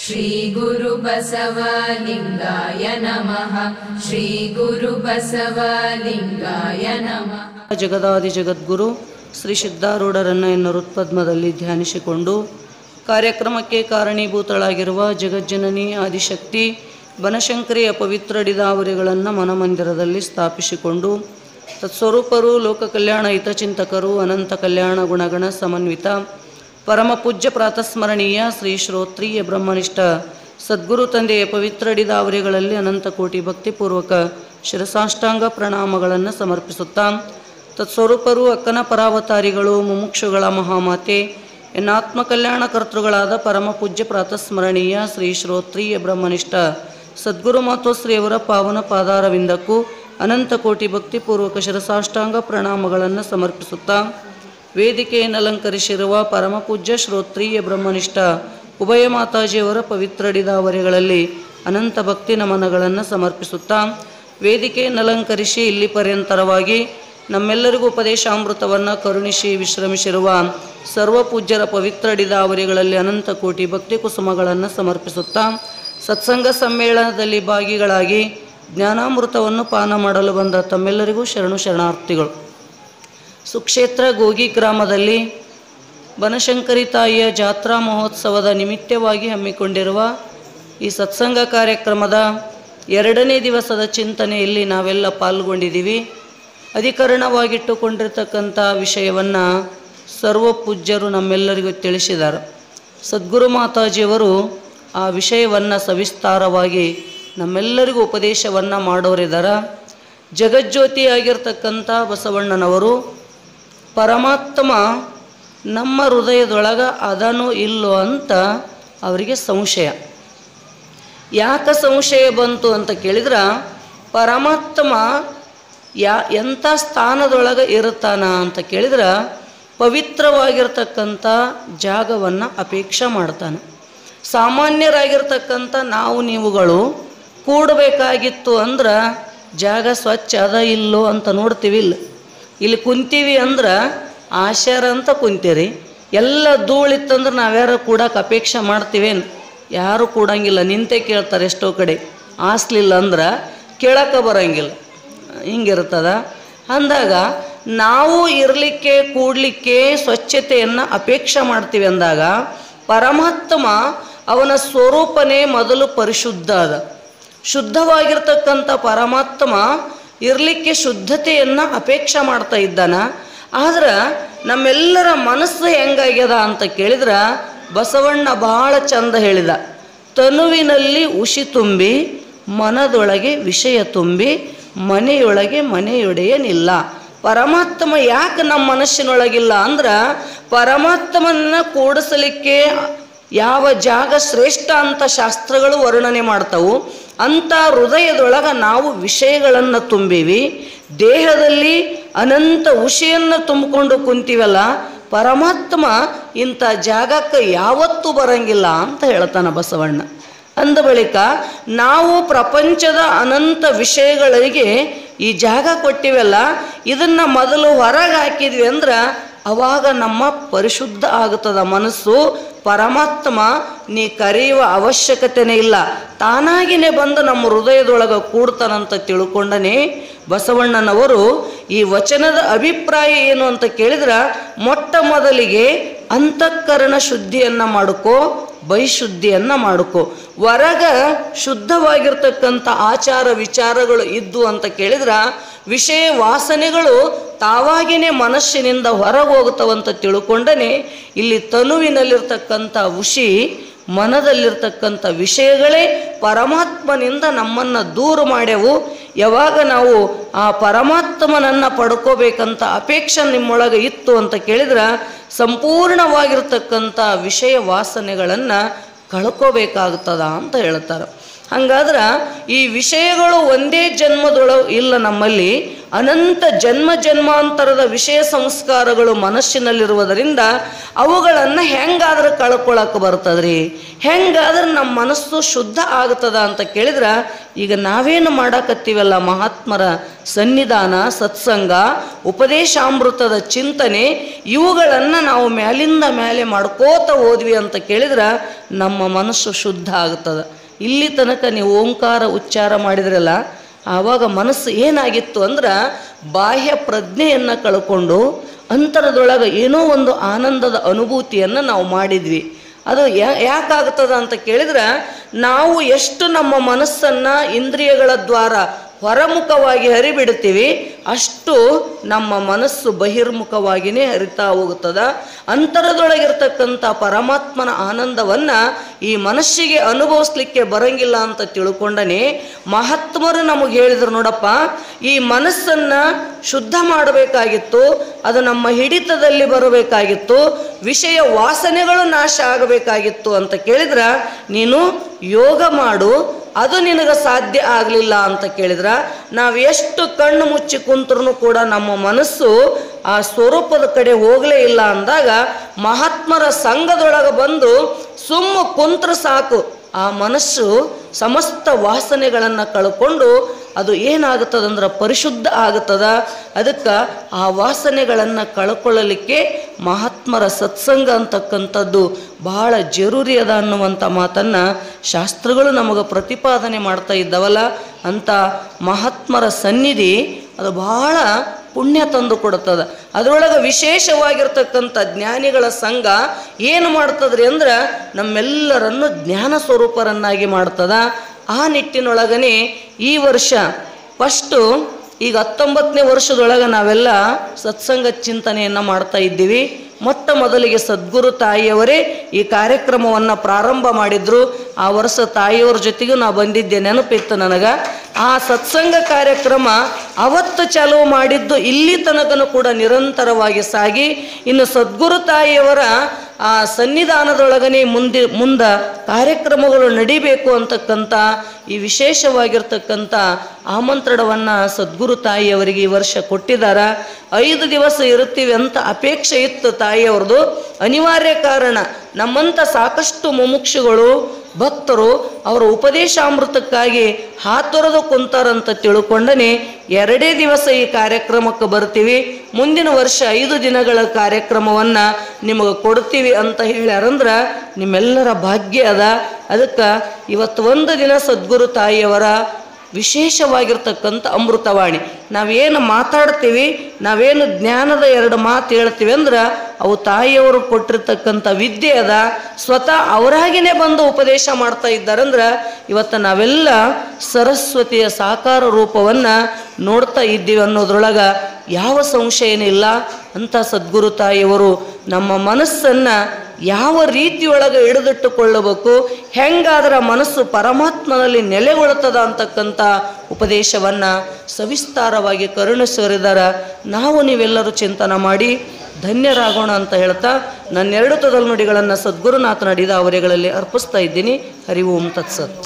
ಶ್ರೀ ಗುರು ಬಸವಲಿಂಗಾಯ ನಮಃ. ಶ್ರೀ ಗುರು ಬಸವಲಿಂಗಾಯ ನಮಃ. ಜಗದಾದಿ ಜಗದ್ಗುರು ಶ್ರೀ ಸಿದ್ಧಾರೂಢರನ್ನು ಎನ್ನರುತ್ಪದ್ಮದಲ್ಲಿ ಧ್ಯಾನಿಸಿಕೊಂಡು ಕಾರ್ಯಕ್ರಮಕ್ಕೆ ಕಾರಣೀಭೂತಳಾಗಿರುವ ಜಗಜ್ಜನನಿ ಆದಿಶಕ್ತಿ ಬನಶಂಕರಿಯ ಪವಿತ್ರ ಡಿದಾವರಿಗಳನ್ನು ಮನಮಂದಿರದಲ್ಲಿ ಸ್ಥಾಪಿಸಿಕೊಂಡು ತತ್ಸ್ವರೂಪರು ಲೋಕ ಕಲ್ಯಾಣ ಹಿತಚಿಂತಕರು ಅನಂತ ಕಲ್ಯಾಣ ಗುಣಗಣ ಸಮನ್ವಿತ ಪರಮಪೂಜ್ಯ ಪ್ರಾತಸ್ಮರಣೀಯ ಶ್ರೀ ಶ್ರೋತ್ರಿಯ ಬ್ರಹ್ಮನಿಷ್ಠ ಸದ್ಗುರು ತಂದೆಯ ಪವಿತ್ರ ಡಿದಾವರಿಗಳಲ್ಲಿ ಅನಂತ ಕೋಟಿ ಭಕ್ತಿಪೂರ್ವಕ ಶಿರಸಾಷ್ಟಾಂಗ ಪ್ರಣಾಮಗಳನ್ನು ಸಮರ್ಪಿಸುತ್ತಾ ತತ್ಸ್ವರೂಪರು ಅಕ್ಕನ ಪರಾವತಾರಿಗಳು ಮುಮುಕ್ಷುಗಳ ಮಹಾಮಾತೆ ಎನ್ನಾತ್ಮ ಕಲ್ಯಾಣ ಕರ್ತೃಗಳಾದ ಪರಮಪೂಜ್ಯ ಪ್ರಾತಸ್ಮರಣೀಯ ಶ್ರೀ ಶ್ರೋತ್ರಿಯ ಬ್ರಹ್ಮನಿಷ್ಠ ಸದ್ಗುರು ಮಾತೋಶ್ರೀಯವರ ಪಾವನ ಪಾದಾರವಿಂದಕ್ಕೂ ಅನಂತ ಕೋಟಿ ಭಕ್ತಿಪೂರ್ವಕ ಶಿರಸಾಷ್ಟಾಂಗ ಪ್ರಣಾಮಗಳನ್ನು ಸಮರ್ಪಿಸುತ್ತಾ ವೇದಿಕೆಯನ್ನು ಅಲಂಕರಿಸಿರುವ ಪರಮಪೂಜ್ಯ ಶ್ರೋತ್ರಿಯ ಬ್ರಹ್ಮನಿಷ್ಠ ಉಭಯ ಮಾತಾಜಿಯವರ ಪವಿತ್ರ ಡಿದಾವರಿಗಳಲ್ಲಿ ಅನಂತ ಭಕ್ತಿ ನಮನಗಳನ್ನು ಸಮರ್ಪಿಸುತ್ತಾ ವೇದಿಕೆಯನ್ನು ಅಲಂಕರಿಸಿ ಇಲ್ಲಿ ಪರ್ಯಂತರವಾಗಿ ನಮ್ಮೆಲ್ಲರಿಗೂ ಉಪದೇಶಾಮೃತವನ್ನು ಕರುಣಿಸಿ ವಿಶ್ರಮಿಸಿರುವ ಸರ್ವಪೂಜ್ಯರ ಪವಿತ್ರ ಡಿದಾವರಿಗಳಲ್ಲಿ ಅನಂತ ಕೋಟಿ ಭಕ್ತಿ ಕುಸುಮಗಳನ್ನು ಸಮರ್ಪಿಸುತ್ತಾ ಸತ್ಸಂಗ ಸಮ್ಮೇಳನದಲ್ಲಿ ಭಾಗಿಗಳಾಗಿ ಜ್ಞಾನಾಮೃತವನ್ನು ಪಾನ ಮಾಡಲು ಬಂದ ತಮ್ಮೆಲ್ಲರಿಗೂ ಶರಣು ಶರಣಾರ್ಥಿಗಳು. ಸುಕ್ಷೇತ್ರ ಗೋಗಿ ಗ್ರಾಮದಲ್ಲಿ ಬನಶಂಕರಿ ತಾಯಿಯ ಜಾತ್ರಾ ಮಹೋತ್ಸವದ ನಿಮಿತ್ತವಾಗಿ ಹಮ್ಮಿಕೊಂಡಿರುವ ಈ ಸತ್ಸಂಗ ಕಾರ್ಯಕ್ರಮದ 2ನೇ ದಿವಸದ ಚಿಂತನೆಯಲ್ಲಿ ನಾವೆಲ್ಲ ಪಾಲ್ಗೊಂಡಿದ್ದೀವಿ. ಅಧಿಕರಣವಾಗಿಟ್ಟುಕೊಂಡಿರ್ತಕ್ಕಂಥ ವಿಷಯವನ್ನು ಸರ್ವಪೂಜ್ಯರು ನಮ್ಮೆಲ್ಲರಿಗೂ ತಿಳಿಸಿದ್ದಾರೆ. ಸದ್ಗುರು ಮಾತಾಜಿಯವರು ಆ ವಿಷಯವನ್ನು ಸವಿಸ್ತಾರವಾಗಿ ನಮ್ಮೆಲ್ಲರಿಗೂ ಉಪದೇಶವನ್ನು ಮಾಡೋರಿದ್ದಾರೆ. ಜಗಜ್ಯೋತಿಯಾಗಿರ್ತಕ್ಕಂಥ ಬಸವಣ್ಣನವರು ಪರಮಾತ್ಮ ನಮ್ಮ ಹೃದಯದೊಳಗೆ ಅದನೋ ಇಲ್ಲೋ ಅಂತ ಅವರಿಗೆ ಸಂಶಯ. ಯಾಕೆ ಸಂಶಯ ಬಂತು ಅಂತ ಕೇಳಿದ್ರೆ, ಪರಮಾತ್ಮ ಎಂಥ ಸ್ಥಾನದೊಳಗೆ ಇರುತ್ತಾನ ಅಂತ ಕೇಳಿದ್ರೆ ಪವಿತ್ರವಾಗಿರ್ತಕ್ಕಂಥ ಜಾಗವನ್ನು ಅಪೇಕ್ಷೆ ಮಾಡ್ತಾನೆ. ಸಾಮಾನ್ಯರಾಗಿರ್ತಕ್ಕಂಥ ನಾವು ನೀವುಗಳು ಕೂಡಬೇಕಾಗಿತ್ತು ಅಂದ್ರೆ ಜಾಗ ಸ್ವಚ್ಛ ಅದ ಇಲ್ಲೋ ಅಂತ ನೋಡ್ತೀವಿ. ಇಲ್ಲಿ ಕುಂತೀವಿ ಅಂದ್ರೆ ಆಶಾರ ಅಂತ ಕುಂತೀರಿ. ಎಲ್ಲ ಧೂಳಿತ್ತಂದ್ರೆ ನಾವ್ಯಾರು ಕೂಡಕ್ಕೆ ಅಪೇಕ್ಷೆ ಮಾಡ್ತೀವೇನು? ಯಾರು ಕೂಡಂಗಿಲ್ಲ, ನಿಂತೆ ಕೇಳ್ತಾರೆ. ಎಷ್ಟೋ ಕಡೆ ಆಸ್ಲಿಲ್ಲ ಅಂದ್ರೆ ಕೇಳಕ್ಕೆ ಬರೋಂಗಿಲ್ಲ, ಹಿಂಗಿರ್ತದ. ಅಂದಾಗ ನಾವು ಇರಲಿಕ್ಕೆ ಕೂಡಲಿಕ್ಕೆ ಸ್ವಚ್ಛತೆಯನ್ನು ಅಪೇಕ್ಷೆ ಮಾಡ್ತೀವಿ ಅಂದಾಗ ಪರಮಾತ್ಮ ಅವನ ಸ್ವರೂಪನೇ ಮೊದಲು ಪರಿಶುದ್ಧ ಅದ. ಶುದ್ಧವಾಗಿರ್ತಕ್ಕಂಥ ಪರಮಾತ್ಮ ಇರಲಿಕ್ಕೆ ಶುದ್ಧತೆಯನ್ನು ಅಪೇಕ್ಷೆ ಮಾಡ್ತಾ ಇದ್ದಾನ. ಆದ್ರೆ ನಮ್ಮೆಲ್ಲರ ಮನಸ್ಸು ಹೆಂಗಾಗ್ಯದ ಅಂತ ಕೇಳಿದ್ರೆ ಬಸವಣ್ಣ ಭಾಳ ಚಂದ ಹೇಳಿದ. ತನುವಿನಲ್ಲಿ ಉಷಿ ತುಂಬಿ ಮನದೊಳಗೆ ವಿಷಯ ತುಂಬಿ ಮನೆಯೊಳಗೆ ಮನೆಯೊಡೆಯನಿಲ್ಲ. ಪರಮಾತ್ಮ ಯಾಕೆ ನಮ್ಮ ಮನಸ್ಸಿನೊಳಗಿಲ್ಲ ಅಂದ್ರೆ ಪರಮಾತ್ಮನ ಕೂಡಿಸಲಿಕ್ಕೆ ಯಾವ ಜಾಗ ಶ್ರೇಷ್ಠ ಅಂತ ಶಾಸ್ತ್ರಗಳು ವರ್ಣನೆ ಮಾಡ್ತಾವು. ಅಂಥ ಹೃದಯದೊಳಗೆ ನಾವು ವಿಷಯಗಳನ್ನು ತುಂಬಿವಿ, ದೇಹದಲ್ಲಿ ಅನಂತ ಉಷಿಯನ್ನು ತುಂಬಿಕೊಂಡು ಕುಂತೀವಲ್ಲ, ಪರಮಾತ್ಮ ಇಂಥ ಜಾಗಕ್ಕೆ ಯಾವತ್ತೂ ಬರಂಗಿಲ್ಲ ಅಂತ ಹೇಳ್ತಾನೆ ಬಸವಣ್ಣ. ಅಂದ ಬಳಿಕ ನಾವು ಪ್ರಪಂಚದ ಅನಂತ ವಿಷಯಗಳಿಗೆ ಈ ಜಾಗ ಕೊಟ್ಟಿವಲ್ಲ, ಇದನ್ನು ಮೊದಲು ಹೊರಗೆ ಹಾಕಿದ್ವಿ ಅಂದ್ರೆ ಅವಾಗ ನಮ್ಮ ಪರಿಶುದ್ಧ ಆಗುತ್ತದೆ ಮನಸ್ಸು. ಪರಮಾತ್ಮ ನೀ ಕರೆಯುವ ಅವಶ್ಯಕತೆನೇ ಇಲ್ಲ, ತಾನಾಗಿನೇ ಬಂದು ನಮ್ಮ ಹೃದಯದೊಳಗೆ ಕೂಡ್ತಾನಂತ ತಿಳ್ಕೊಂಡನೇ ಬಸವಣ್ಣನವರು ಈ ವಚನದ ಅಭಿಪ್ರಾಯ ಏನು ಅಂತ ಕೇಳಿದ್ರೆ, ಮೊಟ್ಟ ಮೊದಲಿಗೆ ಅಂತಃಕರಣ ಶುದ್ಧಿಯನ್ನು ಮಾಡ್ಕೋ, ಬಹಿಶುದ್ಧಿಯನ್ನು ಮಾಡ್ಕೋ. ಹೊರಗ ಶುದ್ಧವಾಗಿರ್ತಕ್ಕಂಥ ಆಚಾರ ವಿಚಾರಗಳು ಇದ್ದು ಅಂತ ಕೇಳಿದ್ರೆ ವಿಷಯ ವಾಸನೆಗಳು ತಾವಾಗಿನೇ ಮನಸ್ಸಿನಿಂದ ಹೊರಗೆ ಹೋಗುತ್ತವಂತ ತಿಳ್ಕೊಂಡನೇ ಇಲ್ಲಿ ತನುವಿನಲ್ಲಿರ್ತಕ್ಕಂಥ ಉಷಿ, ಮನದಲ್ಲಿರ್ತಕ್ಕಂಥ ವಿಷಯಗಳೇ ಪರಮಾತ್ಮನಿಂದ ನಮ್ಮನ್ನು ದೂರ ಮಾಡ್ಯವು. ಯಾವಾಗ ನಾವು ಆ ಪರಮಾತ್ಮನನ್ನು ಪಡ್ಕೋಬೇಕಂತ ಅಪೇಕ್ಷೆ ನಿಮ್ಮೊಳಗೆ ಇತ್ತು ಅಂತ ಕೇಳಿದ್ರೆ ಸಂಪೂರ್ಣವಾಗಿರ್ತಕ್ಕಂಥ ವಿಷಯ ವಾಸನೆಗಳನ್ನು ಕಳ್ಕೋಬೇಕಾಗ್ತದ ಅಂತ ಹೇಳ್ತಾರೆ. ಹಂಗಾದ್ರೆ ಈ ವಿಷಯಗಳು ಒಂದೇ ಜನ್ಮದೊಳಗೆ ಇಲ್ಲ, ನಮ್ಮಲ್ಲಿ ಅನಂತ ಜನ್ಮ ಜನ್ಮಾಂತರದ ವಿಷಯ ಸಂಸ್ಕಾರಗಳು ಮನಸ್ಸಿನಲ್ಲಿರುವುದರಿಂದ ಅವುಗಳನ್ನು ಹೆಂಗಾದ್ರೆ ಕಳ್ಕೊಳಕ್ಕೆ ಬರ್ತದ್ರಿ, ಹೆಂಗಾದ್ರೆ ನಮ್ಮ ಮನಸ್ಸು ಶುದ್ಧ ಆಗ್ತದ ಅಂತ ಕೇಳಿದ್ರೆ, ಈಗ ನಾವೇನು ಮಾಡಾಕತ್ತೀವಲ್ಲ, ಮಹಾತ್ಮರ ಸನ್ನಿಧಾನ, ಸತ್ಸಂಗ, ಉಪದೇಶಾಮೃತದ ಚಿಂತನೆ, ಇವುಗಳನ್ನು ನಾವು ಮ್ಯಾಲಿಂದ ಮೇಲೆ ಮಾಡ್ಕೋತ ಹೋದ್ವಿ ಅಂತ ಕೇಳಿದ್ರೆ ನಮ್ಮ ಮನಸ್ಸು ಶುದ್ಧ ಆಗ್ತದೆ. ಇಲ್ಲಿ ತನಕ ನೀವು ಓಂಕಾರ ಉಚ್ಚಾರ ಮಾಡಿದ್ರಲ್ಲ, ಆವಾಗ ಮನಸ್ಸು ಏನಾಗಿತ್ತು ಅಂದ್ರೆ ಬಾಹ್ಯ ಪ್ರಜ್ಞೆಯನ್ನು ಕಳ್ಕೊಂಡು ಅಂತರದೊಳಗೆ ಏನೋ ಒಂದು ಆನಂದದ ಅನುಭೂತಿಯನ್ನು ನಾವು ಮಾಡಿದ್ವಿ. ಅದು ಯಾಕಾಗ್ತದ ಅಂತ ಕೇಳಿದ್ರೆ, ನಾವು ಎಷ್ಟು ನಮ್ಮ ಮನಸ್ಸನ್ನು ಇಂದ್ರಿಯಗಳ ದ್ವಾರ ಹೊರಮುಖವಾಗಿ ಹರಿಬಿಡ್ತೀವಿ, ಅಷ್ಟು ನಮ್ಮ ಮನಸ್ಸು ಬಹಿರ್ಮುಖವಾಗಿಯೇ ಹರಿತಾ ಹೋಗುತ್ತದೆ. ಅಂತರದೊಳಗಿರ್ತಕ್ಕಂಥ ಪರಮಾತ್ಮನ ಆನಂದವನ್ನು ಈ ಮನಸ್ಸಿಗೆ ಅನುಭವಿಸ್ಲಿಕ್ಕೆ ಬರಂಗಿಲ್ಲ ಅಂತ ತಿಳ್ಕೊಂಡನೆ ಮಹಾತ್ಮರು ನಮಗೆ ಹೇಳಿದ್ರು, ನೋಡಪ್ಪ, ಈ ಮನಸ್ಸನ್ನು ಶುದ್ಧ ಮಾಡಬೇಕಾಗಿತ್ತು, ಅದು ನಮ್ಮ ಹಿಡಿತದಲ್ಲಿ ಬರಬೇಕಾಗಿತ್ತು, ವಿಷಯ ವಾಸನೆಗಳು ನಾಶ ಆಗಬೇಕಾಗಿತ್ತು ಅಂತ ಕೇಳಿದ್ರೆ ನೀನು ಯೋಗ ಮಾಡು, ಅದು ನಿನಗೆ ಸಾಧ್ಯ ಆಗಲಿಲ್ಲ ಅಂತ ಕೇಳಿದ್ರೆ, ನಾವು ಎಷ್ಟು ಕಣ್ಣು ಮುಚ್ಚಿ ಕುಂತ್ರೂ ಕೂಡ ನಮ್ಮ ಮನಸ್ಸು ಆ ಸ್ವರೂಪದ ಕಡೆ ಹೋಗಲೇ ಇಲ್ಲ ಅಂದಾಗ ಮಹಾತ್ಮರ ಸಂಘದೊಳಗೆ ಬಂದು ಸುಮ್ಮ ಕುಂತ್ರ ಸಾಕು, ಆ ಮನಸ್ಸು ಸಮಸ್ತ ವಾಸನೆಗಳನ್ನು ಕಳ್ಕೊಂಡು ಅದು ಏನಾಗುತ್ತದಂದ್ರೆ ಪರಿಶುದ್ಧ ಆಗುತ್ತದ. ಅದಕ್ಕೆ ಆ ವಾಸನೆಗಳನ್ನು ಕಳ್ಕೊಳ್ಳಲಿಕ್ಕೆ ಮಹಾತ್ಮರ ಸತ್ಸಂಗ ಅಂತಕ್ಕಂಥದ್ದು ಬಹಳ ಜರೂರಿ ಅದ ಅನ್ನುವಂಥ ಮಾತನ್ನು ಶಾಸ್ತ್ರಗಳು ನಮಗೆ ಪ್ರತಿಪಾದನೆ ಮಾಡ್ತಾ ಇದ್ದವಲ್ಲ. ಅಂಥ ಮಹಾತ್ಮರ ಸನ್ನಿಧಿ ಅದು ಬಹಳ ಪುಣ್ಯ ತಂದು ಕೊಡುತ್ತದೆ. ಅದರೊಳಗೆ ವಿಶೇಷವಾಗಿರ್ತಕ್ಕಂಥ ಜ್ಞಾನಿಗಳ ಸಂಘ ಏನು ಮಾಡ್ತದ್ರಿ ಅಂದ್ರೆ ನಮ್ಮೆಲ್ಲರನ್ನು ಜ್ಞಾನ ಸ್ವರೂಪರನ್ನಾಗಿ ಮಾಡ್ತದ. ಆ ನಿಟ್ಟಿನೊಳಗನೆ ಈ ವರ್ಷ ಫಸ್ಟು, ಈಗ 19ನೇ ವರ್ಷದೊಳಗೆ ನಾವೆಲ್ಲ ಸತ್ಸಂಗ ಚಿಂತನೆಯನ್ನು ಮಾಡ್ತಾ ಇದ್ದೀವಿ. ಮೊಟ್ಟ ಮೊದಲಿಗೆ ಸದ್ಗುರು ತಾಯಿಯವರೇ ಈ ಕಾರ್ಯಕ್ರಮವನ್ನು ಪ್ರಾರಂಭ ಮಾಡಿದ್ರು. ಆ ವರ್ಷ ತಾಯಿಯವರ ಜೊತೆಗೂ ನಾವು ಬಂದಿದ್ದೆ, ನೆನಪಿತ್ತು ನನಗೆ. ಆ ಸತ್ಸಂಗ ಕಾರ್ಯಕ್ರಮ ಅವತ್ತು ಚಾಲೂ ಮಾಡಿದ್ದು ಇಲ್ಲಿ ತನಕನೂ ಕೂಡ ನಿರಂತರವಾಗಿ ಸಾಗಿ, ಇನ್ನು ಸದ್ಗುರು ತಾಯಿಯವರ ಆ ಸನ್ನಿಧಾನದೊಳಗನೆ ಮುಂದೆ ಕಾರ್ಯಕ್ರಮಗಳು ನಡಿಬೇಕು ಅಂತಕ್ಕಂಥ ಈ ವಿಶೇಷವಾಗಿರ್ತಕ್ಕಂಥ ಆಮಂತ್ರಣವನ್ನು ಸದ್ಗುರು ತಾಯಿಯವರಿಗೆ ಈ ವರ್ಷ ಕೊಟ್ಟಿದ್ದಾರೆ. 5 ದಿವಸ ಇರುತ್ತೀವಿ ಅಂತ ಅಪೇಕ್ಷೆ ಇತ್ತು ತಾಯಿಯವ್ರದ್ದು. ಅನಿವಾರ್ಯ ಕಾರಣ, ನಮ್ಮಂಥ ಸಾಕಷ್ಟು ಮುಮುಕ್ಷುಗಳು ಭಕ್ತರು ಅವರ ಉಪದೇಶಾಮೃತಕ್ಕಾಗಿ ಹಾತೊರೆದು ಕುಂತಾರಂತ ತಿಳ್ಕೊಂಡನೆ 2 ದಿವಸ ಈ ಕಾರ್ಯಕ್ರಮಕ್ಕೆ ಬರ್ತೀವಿ, ಮುಂದಿನ ವರ್ಷ 5 ದಿನಗಳ ಕಾರ್ಯಕ್ರಮವನ್ನು ನಿಮಗೆ ಕೊಡ್ತೀವಿ ಅಂತ ಹೇಳ್ಯಾರಂದ್ರೆ ನಿಮ್ಮೆಲ್ಲರ ಭಾಗ್ಯ ಅದ. ಅದಕ್ಕೆ ಇವತ್ತು 1 ದಿನ ಸದ್ಗುರು ತಾಯಿಯವರ ವಿಶೇಷವಾಗಿರ್ತಕ್ಕಂಥ ಅಮೃತವಾಣಿ, ನಾವೇನು ಮಾತಾಡ್ತೀವಿ, ನಾವೇನು ಜ್ಞಾನದ 2 ಮಾತು ಹೇಳ್ತೀವಿ ಅಂದ್ರೆ ಅವು ತಾಯಿಯವರು ಕೊಟ್ಟಿರ್ತಕ್ಕಂಥ ವಿದ್ಯೆ ಅದ. ಸ್ವತಃ ಅವರಾಗಿನೇ ಬಂದು ಉಪದೇಶ ಮಾಡ್ತಾ ಇದ್ದಾರಂದ್ರೆ ಇವತ್ತು ನಾವೆಲ್ಲ ಸರಸ್ವತಿಯ ಸಾಕಾರ ರೂಪವನ್ನು ನೋಡ್ತಾ ಇದ್ದೀವಿ ಅನ್ನೋದ್ರೊಳಗೆ ಯಾವ ಸಂಶಯನಿಲ್ಲ. ಅಂಥ ಸದ್ಗುರು ತಾಯಿಯವರು ನಮ್ಮ ಮನಸ್ಸನ್ನು ಯಾವ ರೀತಿಯೊಳಗೆ ಹಿಡಿದಿಟ್ಟುಕೊಳ್ಳಬೇಕು, ಹೆಂಗಾದ್ರೆ ಮನಸ್ಸು ಪರಮಾತ್ಮನಲ್ಲಿ ನೆಲೆಗೊಳ್ತದ ಅಂತಕ್ಕಂಥ ಉಪದೇಶವನ್ನು ಸವಿಸ್ತಾರವಾಗಿ ಕರುಣಿಸಿದ್ದಾರೆ. ನಾವು ನೀವೆಲ್ಲರೂ ಚಿಂತನೆ ಮಾಡಿ ಧನ್ಯರಾಗೋಣ ಅಂತ ಹೇಳ್ತಾ ನನ್ನ 2 ತೊದಲು ನುಡಿಗಳನ್ನು ಸದ್ಗುರುನಾಥ ನಡೆದ ಅವರೆಗಳಲ್ಲಿ ಅರ್ಪಿಸ್ತಾ ಇದ್ದೀನಿ. ಹರಿ ಓಂ ತತ್ಸತ್.